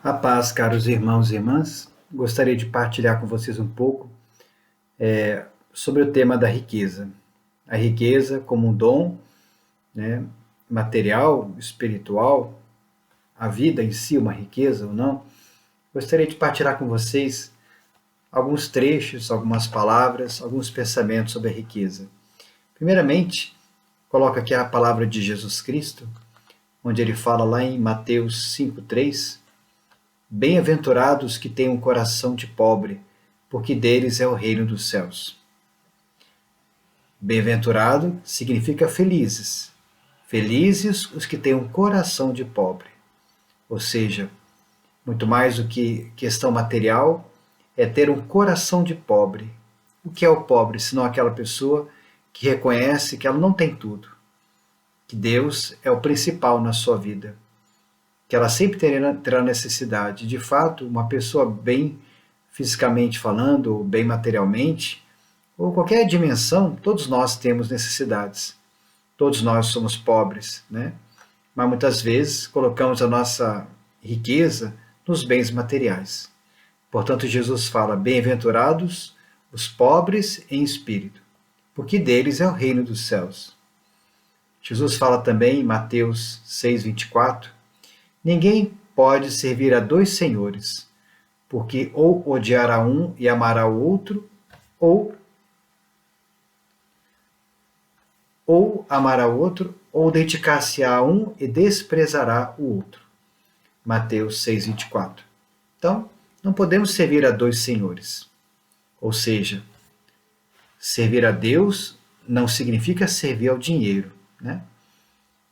A paz, caros irmãos e irmãs. Gostaria de partilhar com vocês um pouco sobre o tema da riqueza. A riqueza como um dom, né, material, espiritual, a vida em si, uma riqueza ou não. Gostaria de partilhar com vocês alguns trechos, algumas palavras, alguns pensamentos sobre a riqueza. Primeiramente, coloco aqui a palavra de Jesus Cristo, onde ele fala lá em Mateus 5,3: Bem-aventurados que têm um coração de pobre, porque deles é o reino dos céus. Bem-aventurado significa felizes. Felizes os que têm um coração de pobre. Ou seja, muito mais do que questão material, é ter um coração de pobre. O que é o pobre, senão aquela pessoa que reconhece que ela não tem tudo, que Deus é o principal na sua vida, que ela sempre terá necessidade. De fato, uma pessoa bem fisicamente falando, ou bem materialmente, ou qualquer dimensão, todos nós temos necessidades. Todos nós somos pobres, né? Mas muitas vezes colocamos a nossa riqueza nos bens materiais. Portanto, Jesus fala: bem-aventurados os pobres em espírito, porque deles é o reino dos céus. Jesus fala também em Mateus 6,24: ninguém pode servir a dois senhores, porque ou odiará um e amará o outro, ou amará o outro, ou dedicar-se-á a um e desprezará o outro. Mateus 6,24. Então, não podemos servir a dois senhores. Ou seja, servir a Deus não significa servir ao dinheiro, né?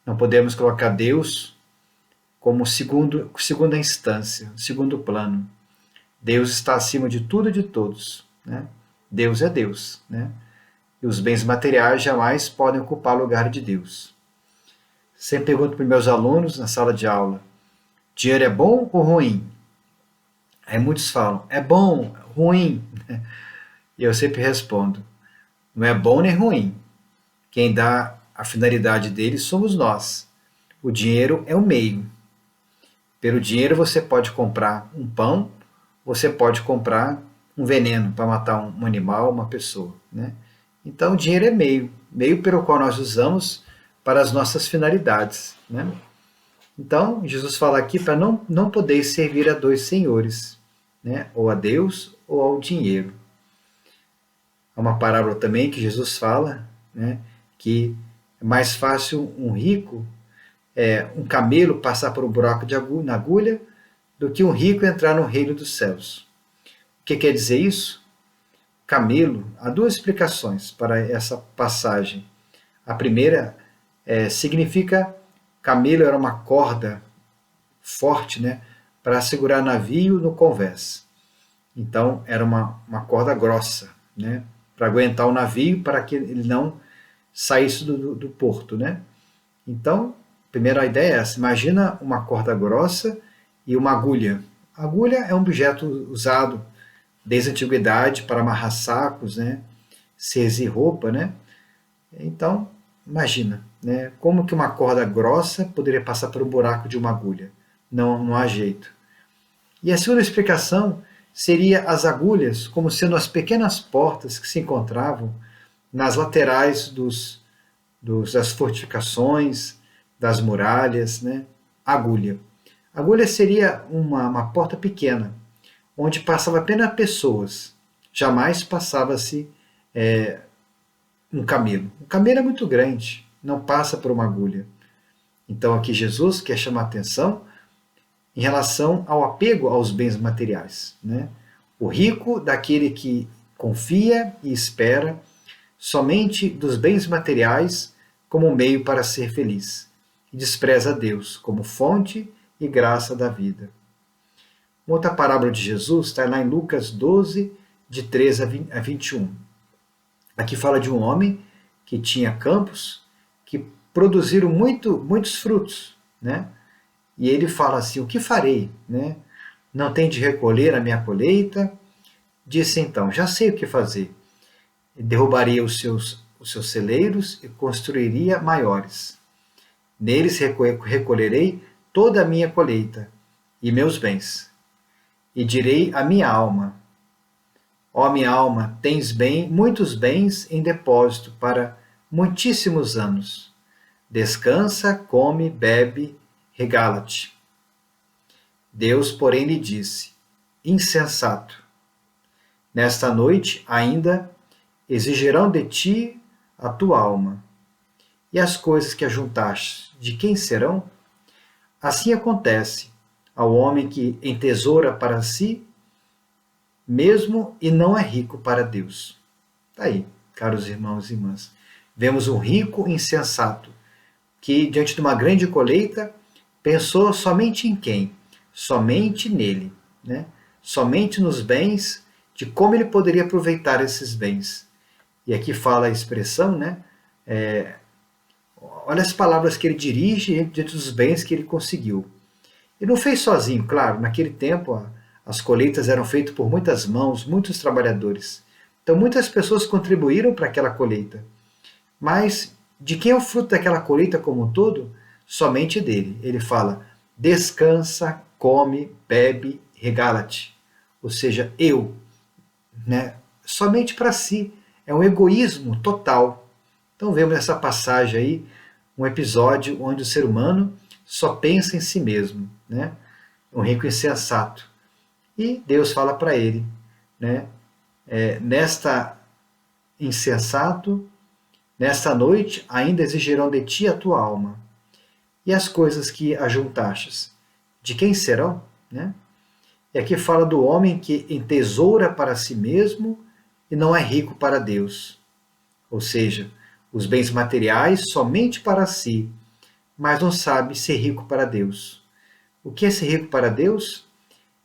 Não podemos colocar Deus como segunda instância, segundo plano. Deus está acima de tudo e de todos, né? Deus é Deus, né? E os bens materiais jamais podem ocupar o lugar de Deus. Sempre pergunto para meus alunos na sala de aula: dinheiro é bom ou ruim? Aí muitos falam: é bom, ruim. E eu sempre respondo: não é bom nem ruim. Quem dá a finalidade dele somos nós. O dinheiro é o meio. Pelo dinheiro você pode comprar um pão, você pode comprar um veneno para matar um animal, uma pessoa, né? Então, o dinheiro é meio pelo qual nós usamos para as nossas finalidades, né? Então, Jesus fala aqui para não poder servir a dois senhores, né? Ou a Deus ou ao dinheiro. Há uma parábola também que Jesus fala, né? Que é mais fácil um camelo passar por um buraco na agulha, do que um rico entrar no reino dos céus. O que quer dizer isso? Camelo, há duas explicações para essa passagem. A primeira significa camelo era uma corda forte, né, para segurar navio no convés. Então era uma corda grossa, né, para aguentar o navio, para que ele não saísse do porto, né? Então, a primeira ideia é essa: imagina uma corda grossa e uma agulha. A agulha é um objeto usado desde a antiguidade para amarrar sacos, né, cerzir roupa, né? Então, imagina, né, como que uma corda grossa poderia passar por um buraco de uma agulha? Não há jeito. E a segunda explicação seria as agulhas como sendo as pequenas portas que se encontravam nas laterais das fortificações, das muralhas, né? Agulha. Agulha seria uma porta pequena, onde passava apenas pessoas. Jamais passava-se um camelo. Um camelo é muito grande, não passa por uma agulha. Então aqui Jesus quer chamar a atenção em relação ao apego aos bens materiais, né? O rico daquele que confia e espera somente dos bens materiais como um meio para ser feliz, e despreza a Deus como fonte e graça da vida. Uma outra parábola de Jesus está lá em Lucas 12, de 13 a 21. Aqui fala de um homem que tinha campos que produziram muitos frutos, né? E ele fala assim: o que farei, né? Não tem de recolher a minha colheita? Disse então: já sei o que fazer. Derrubaria os seus celeiros e construiria maiores. Neles recolherei toda a minha colheita e meus bens. E direi à minha alma: ó minha alma, tens muitos bens em depósito para muitíssimos anos. Descansa, come, bebe, regala-te. Deus, porém, lhe disse: insensato, nesta noite ainda exigirão de ti a tua alma. E as coisas que ajuntaste, de quem serão? Assim acontece ao homem que entesoura para si mesmo e não é rico para Deus. Está aí, caros irmãos e irmãs. Vemos um rico insensato que, diante de uma grande colheita, pensou somente em quem? Somente nele, né? Somente nos bens, de como ele poderia aproveitar esses bens. E aqui fala a expressão, né? Olha as palavras que ele dirige diante dos bens que ele conseguiu. Ele não fez sozinho, claro, naquele tempo as colheitas eram feitas por muitas mãos, muitos trabalhadores. Então muitas pessoas contribuíram para aquela colheita. Mas de quem é o fruto daquela colheita como um todo? Somente dele. Ele fala: descansa, come, bebe, regala-te. Ou seja, eu, né? Somente para si. É um egoísmo total. Então vemos nessa passagem aí um episódio onde o ser humano só pensa em si mesmo, né? Um rico insensato. E Deus fala para ele, né? Nesta insensato, nesta noite ainda exigirão de ti a tua alma. E as coisas que ajuntastes, de quem serão? Né? E aqui fala do homem que entesoura para si mesmo e não é rico para Deus. Ou seja, os bens materiais somente para si, mas não sabe ser rico para Deus. O que é ser rico para Deus?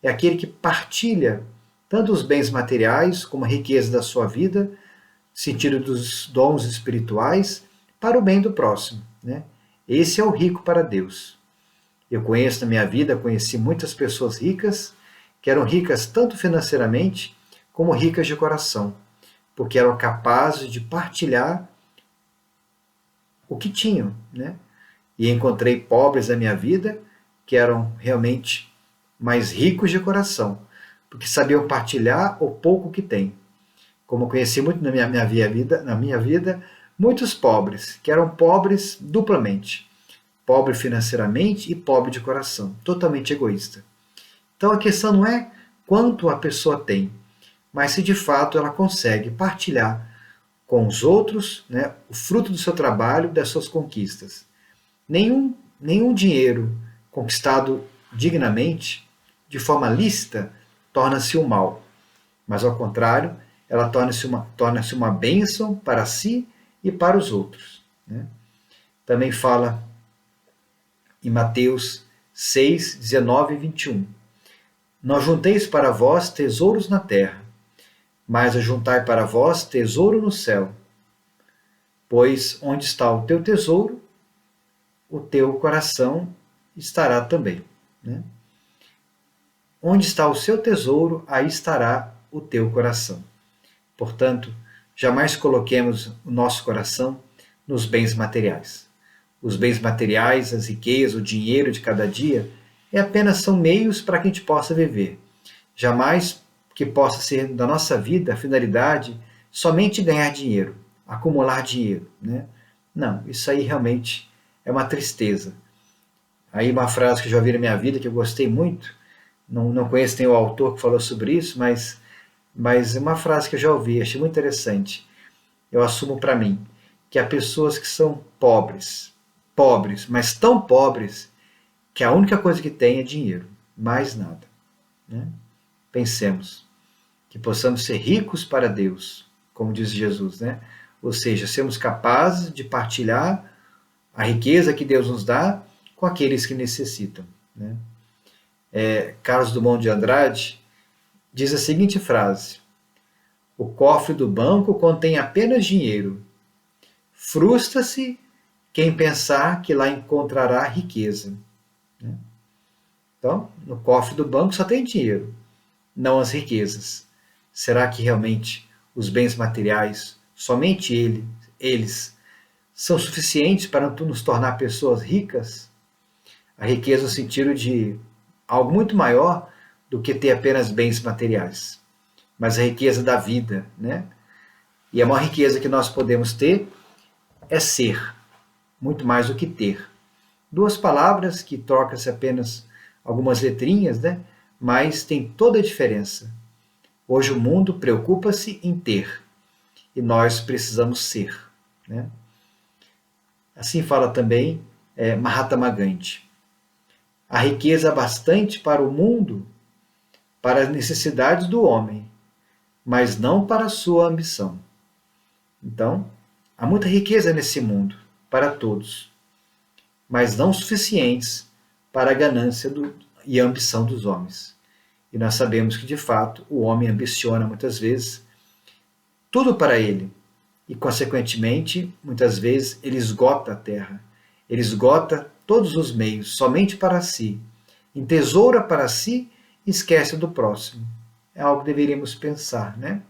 É aquele que partilha tanto os bens materiais como a riqueza da sua vida, sentido dos dons espirituais, para o bem do próximo. Né? Esse é o rico para Deus. Eu conheço na minha vida, conheci muitas pessoas ricas, que eram ricas tanto financeiramente, como ricas de coração, porque eram capazes de partilhar o que tinham. Né? E encontrei pobres na minha vida, que eram realmente mais ricos de coração, porque sabiam partilhar o pouco que têm. Como conheci muito na minha vida, muitos pobres, que eram pobres duplamente. Pobre financeiramente e pobre de coração, totalmente egoísta. Então a questão não é quanto a pessoa tem, mas se de fato ela consegue partilhar com os outros, né, o fruto do seu trabalho, das suas conquistas. Nenhum dinheiro conquistado dignamente, de forma lícita, torna-se um mal. Mas ao contrário, ela torna-se uma bênção para si e para os outros. Né? Também fala em Mateus 6, 19 e 21. Não junteis para vós tesouros na terra, mas ajuntai para vós tesouro no céu. Pois onde está o teu tesouro, o teu coração estará também. Né? Onde está o seu tesouro, aí estará o teu coração. Portanto, jamais coloquemos o nosso coração nos bens materiais. Os bens materiais, as riquezas, o dinheiro de cada dia, apenas são meios para que a gente possa viver. Jamais que possa ser da nossa vida a finalidade somente ganhar dinheiro, acumular dinheiro. Né? Não, isso aí realmente é uma tristeza. Aí uma frase que eu já ouvi na minha vida, que eu gostei muito, não conheço nem o autor que falou sobre isso, mas uma frase que eu já ouvi, achei muito interessante. Eu assumo para mim que há pessoas que são pobres, mas tão pobres que a única coisa que têm é dinheiro, mais nada. Né? Pensemos que possamos ser ricos para Deus, como diz Jesus, né? Ou seja, sermos capazes de partilhar a riqueza que Deus nos dá com aqueles que necessitam. Né? Carlos Drummond de Andrade diz a seguinte frase: o cofre do banco contém apenas dinheiro. Frustra-se quem pensar que lá encontrará riqueza. Então, no cofre do banco só tem dinheiro, não as riquezas. Será que realmente os bens materiais, somente eles, são suficientes para nos tornar pessoas ricas? A riqueza no sentido de algo muito maior do que ter apenas bens materiais, mas a riqueza da vida, né? E a maior riqueza que nós podemos ter é ser, muito mais do que ter. Duas palavras que trocam-se apenas algumas letrinhas, né? Mas tem toda a diferença. Hoje o mundo preocupa-se em ter e nós precisamos ser, né? Assim fala também Mahatma Gandhi. A riqueza é bastante para o mundo, para as necessidades do homem, mas não para a sua ambição. Então, há muita riqueza nesse mundo, para todos, mas não suficientes para a ganância e a ambição dos homens. E nós sabemos que, de fato, o homem ambiciona muitas vezes tudo para ele. E, consequentemente, muitas vezes ele esgota a terra. Ele esgota todos os meios, somente para si. Entesoura para si e esquece do próximo. É algo que deveríamos pensar, né?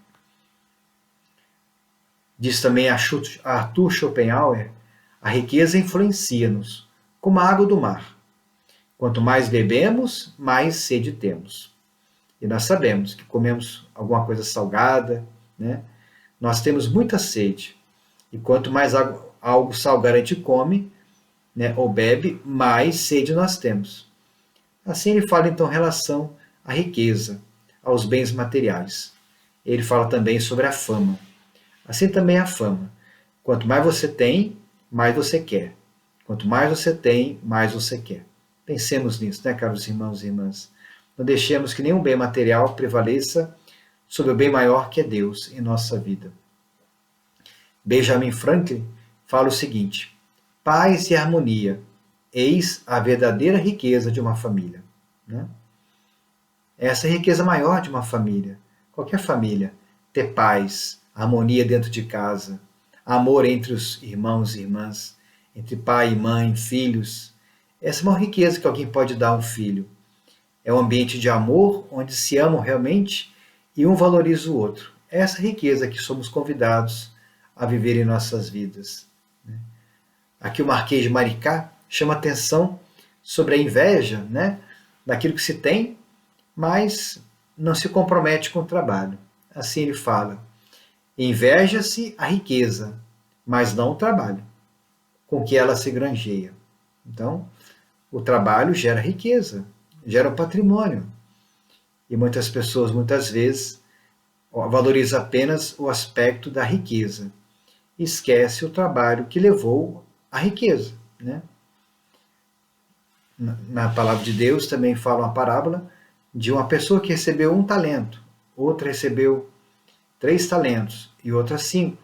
Diz também Arthur Schopenhauer, a riqueza influencia-nos, como a água do mar. Quanto mais bebemos, mais sede temos. E nós sabemos que comemos alguma coisa salgada, né? Nós temos muita sede. E quanto mais algo salgado a gente come, né, ou bebe, mais sede nós temos. Assim ele fala então em relação à riqueza, aos bens materiais. Ele fala também sobre a fama. Assim também a fama. Quanto mais você tem, mais você quer. Quanto mais você tem, mais você quer. Pensemos nisso, né, caros irmãos e irmãs? Não deixemos que nenhum bem material prevaleça sobre o bem maior que é Deus em nossa vida. Benjamin Franklin fala o seguinte: paz e harmonia, eis a verdadeira riqueza de uma família. Né? Essa é a riqueza maior de uma família. Qualquer família. Ter paz, harmonia dentro de casa, amor entre os irmãos e irmãs, entre pai e mãe, filhos. Essa é a maior riqueza que alguém pode dar a um filho. É um ambiente de amor, onde se amam realmente e um valoriza o outro. Essa riqueza que somos convidados a viver em nossas vidas. Aqui o Marquês de Maricá chama atenção sobre a inveja, né, daquilo que se tem, mas não se compromete com o trabalho. Assim ele fala: inveja-se a riqueza, mas não o trabalho, com que ela se granjeia. Então, o trabalho gera riqueza, gera patrimônio. E muitas pessoas, muitas vezes, valorizam apenas o aspecto da riqueza. Esquece o trabalho que levou à riqueza. Né? Na palavra de Deus também fala uma parábola de uma pessoa que recebeu 1 talento, outra recebeu 3 talentos e outra 5.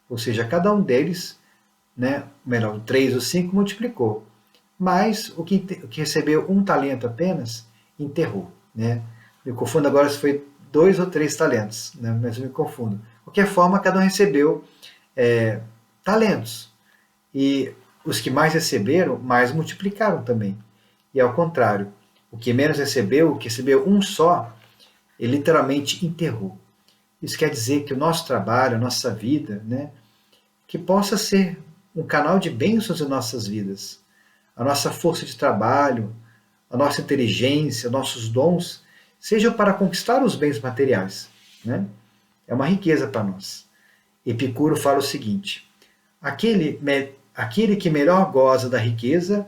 Ou seja, cada um deles, né, melhor, 3 ou 5 multiplicou. Mas o que recebeu 1 talento apenas, enterrou. Né? Me confundo agora se foi 2 ou 3 talentos, né? Mas eu me confundo. De qualquer forma, cada um recebeu talentos. E os que mais receberam, mais multiplicaram também. E ao contrário, o que menos recebeu, o que recebeu um só, ele literalmente enterrou. Isso quer dizer que o nosso trabalho, a nossa vida, né, que possa ser um canal de bênçãos em nossas vidas. A nossa força de trabalho, a nossa inteligência, nossos dons, sejam para conquistar os bens materiais. Né? É uma riqueza para nós. Epicuro fala o seguinte: aquele que melhor goza da riqueza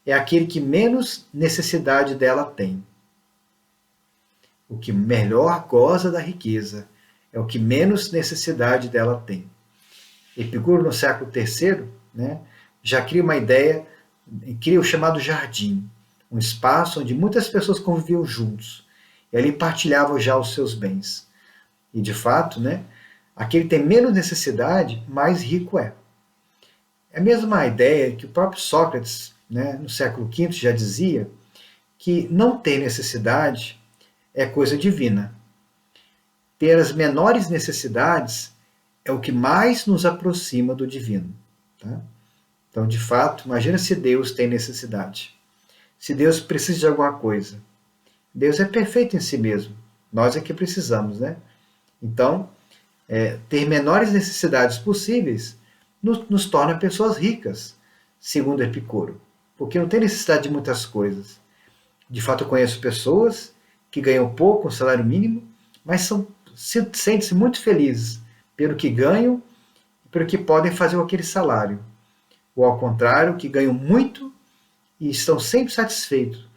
é aquele que menos necessidade dela tem. O que melhor goza da riqueza é o que menos necessidade dela tem. Epicuro, no século III, né, já cria uma ideia, cria o chamado jardim, um espaço onde muitas pessoas conviviam juntos, e ali partilhavam já os seus bens. E, de fato, né, aquele que tem menos necessidade, mais rico é. É a mesma ideia que o próprio Sócrates, né, no século V, já dizia, que não ter necessidade é coisa divina. Ter as menores necessidades é o que mais nos aproxima do divino. Tá? Então, de fato, imagina se Deus tem necessidade. Se Deus precisa de alguma coisa. Deus é perfeito em si mesmo. Nós é que precisamos, né? Então, ter menores necessidades possíveis nos torna pessoas ricas, segundo Epicuro. Porque não tem necessidade de muitas coisas. De fato, eu conheço pessoas que ganham pouco, um salário mínimo, mas sentem-se muito felizes pelo que ganham e pelo que podem fazer com aquele salário. Ou ao contrário, que ganham muito e estão sempre satisfeitos,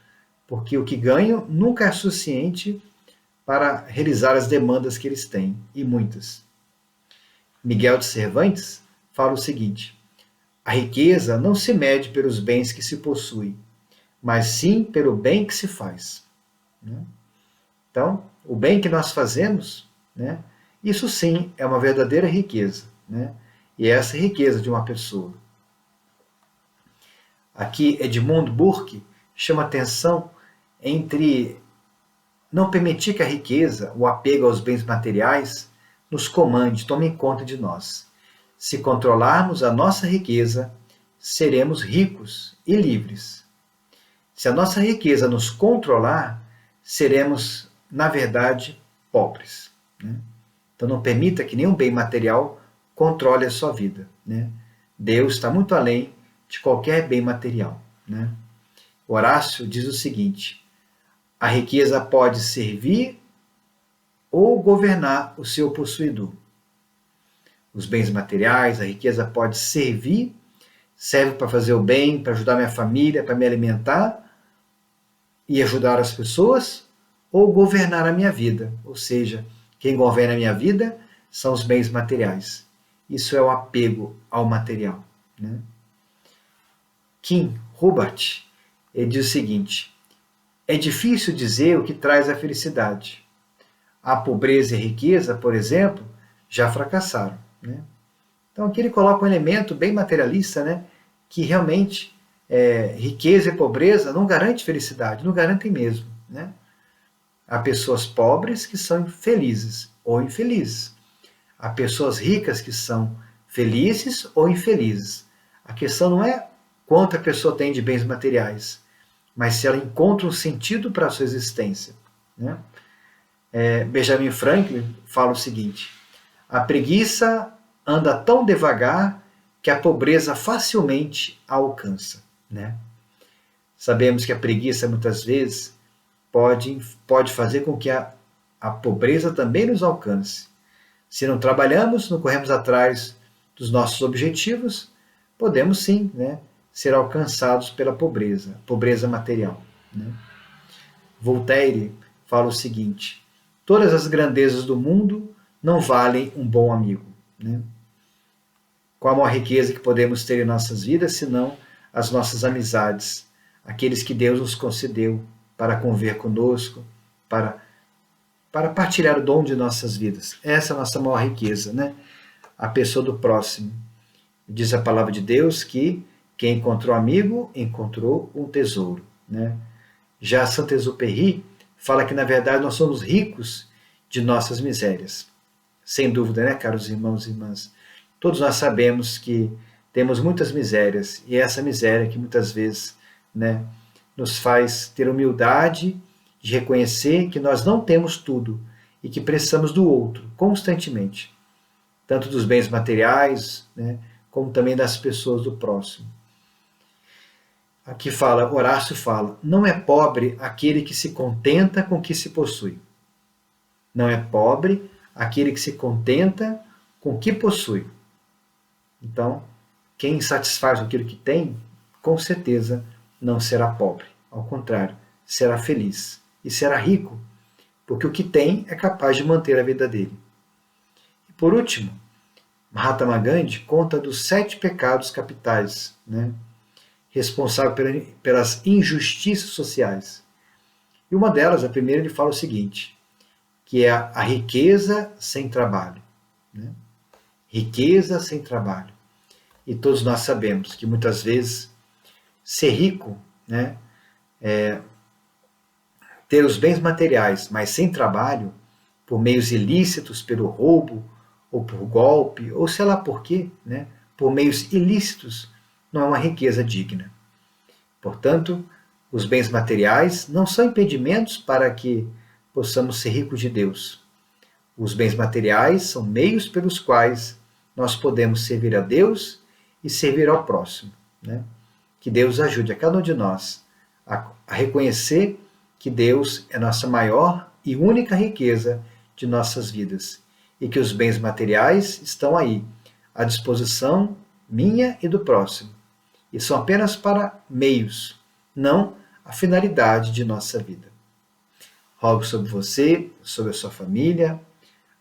porque o que ganham nunca é suficiente para realizar as demandas que eles têm, e muitas. Miguel de Cervantes fala o seguinte: a riqueza não se mede pelos bens que se possui, mas sim pelo bem que se faz. Então, o bem que nós fazemos, isso sim é uma verdadeira riqueza. E é essa riqueza de uma pessoa. Aqui, Edmund Burke chama atenção entre não permitir que a riqueza, o apego aos bens materiais, nos comande, tome conta de nós. Se controlarmos a nossa riqueza, seremos ricos e livres. Se a nossa riqueza nos controlar, seremos, na verdade, pobres. Então não permita que nenhum bem material controle a sua vida. Deus está muito além de qualquer bem material. Horácio diz o seguinte: a riqueza pode servir ou governar o seu possuidor. Os bens materiais, a riqueza pode servir, serve para fazer o bem, para ajudar minha família, para me alimentar e ajudar as pessoas, ou governar a minha vida. Ou seja, quem governa a minha vida são os bens materiais. Isso é o apego ao material. Kim Hubbard, ele diz o seguinte: é difícil dizer o que traz a felicidade. A pobreza e a riqueza, por exemplo, já fracassaram. Então aqui ele coloca um elemento bem materialista, que realmente riqueza e pobreza não garantem felicidade, não garantem mesmo. Há pessoas pobres que são felizes ou infelizes. Há pessoas ricas que são felizes ou infelizes. A questão não é quanto a pessoa tem de bens materiais, mas se ela encontra um sentido para a sua existência. Benjamin Franklin fala o seguinte: a preguiça anda tão devagar que a pobreza facilmente a alcança. Sabemos que a preguiça muitas vezes pode fazer com que a pobreza também nos alcance. Se não trabalhamos, não corremos atrás dos nossos objetivos, podemos sim ser alcançados pela pobreza material. Voltaire fala o seguinte: todas as grandezas do mundo não valem um bom amigo. Qual a maior riqueza que podemos ter em nossas vidas, senão as nossas amizades, aqueles que Deus nos concedeu para conviver conosco, para partilhar o dom de nossas vidas. Essa é a nossa maior riqueza, a pessoa do próximo. Diz a palavra de Deus que quem encontrou amigo, encontrou um tesouro. Já Saint-Exupéry fala que, na verdade, nós somos ricos de nossas misérias. Sem dúvida, caros irmãos e irmãs? Todos nós sabemos que temos muitas misérias, e é essa miséria que muitas vezes nos faz ter humildade de reconhecer que nós não temos tudo e que precisamos do outro constantemente, tanto dos bens materiais, como também das pessoas do próximo. Aqui Horácio fala: não é pobre aquele que se contenta com o que se possui. Não é pobre aquele que se contenta com o que possui. Então, quem satisfaz aquilo que tem, com certeza não será pobre. Ao contrário, será feliz e será rico, porque o que tem é capaz de manter a vida dele. E por último, Mahatma Gandhi conta dos 7 pecados capitais, responsáveis pelas injustiças sociais. E uma delas, a primeira, ele fala o seguinte, que é a riqueza sem trabalho. Riqueza sem trabalho. E todos nós sabemos que muitas vezes ser rico, ter os bens materiais, mas sem trabalho, por meios ilícitos, pelo roubo, ou por golpe, ou sei lá por quê, por meios ilícitos, não é uma riqueza digna. Portanto, os bens materiais não são impedimentos para que possamos ser ricos de Deus. Os bens materiais são meios pelos quais nós podemos servir a Deus e servir ao próximo. Que Deus ajude a cada um de nós a reconhecer que Deus é nossa maior e única riqueza de nossas vidas e que os bens materiais estão aí, à disposição minha e do próximo, e são apenas para meios, não a finalidade de nossa vida. Rogo sobre você, sobre a sua família,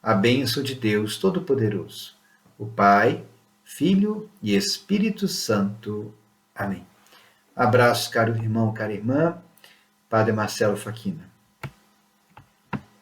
a bênção de Deus Todo-Poderoso, o Pai, Filho e Espírito Santo. Amém. Abraço, caro irmão, cara irmã, Padre Marcelo Facchina.